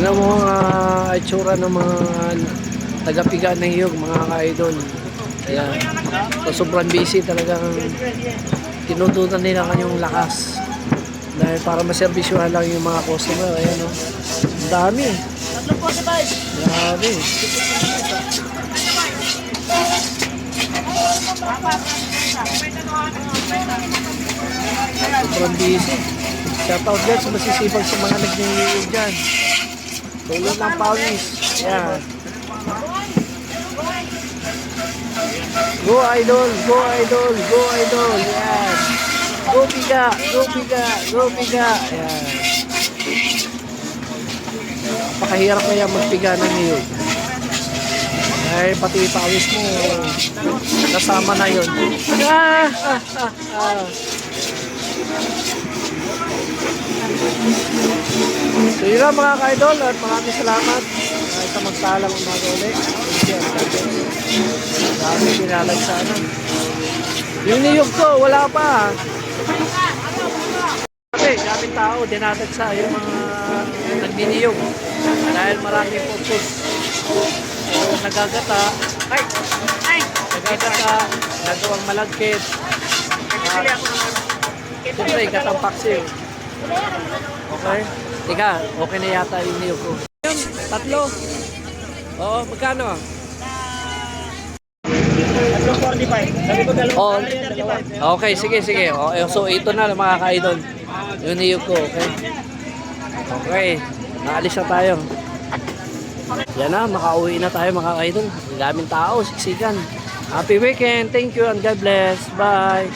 Tingnan mo ang itsura ng mga tagapiga ng iyog, mga ka-idol. Ayan. So, sobrang busy talagang tinutunan nila kanyang lakas. Dahil para maservisyohan lang yung mga customer. Ayan o. Ang dami. Grabe. Sobrang busy. Shoutout dyan sa masisipag sa mga nagniniyog dyan. Tulong ng pawis. Ayan. Go idol, go idol, go idol. Ayan. Go piga, go piga, go piga. Ayan. Napakahirap kaya magpiga ng niyog. Ay, pati pawis mo kasama na yun. So yun lang mga ka-idol at maraming salamat sa magsalang umaga ulit. Dami dinalag sana. Yung niyog ko wala pa. Daming tao dinatagsa yung mga nagniniyog dahil maraming purpose. Nagagata, nagagata, nagawang malagkit. Siyempre, gatang paksiw. Okay? Tika, okay na yata yung niyog ko. Yun, tatlo. Oo, magkano? 3.45. Oh, okay, sige. Okay, so ito na mga ka-idol. Yung niyog ko, okay? Okay, naalis na tayo. Yan na, makauwi na tayo mga ka-idol. Daming tao, siksikan. Happy weekend, thank you and God bless. Bye.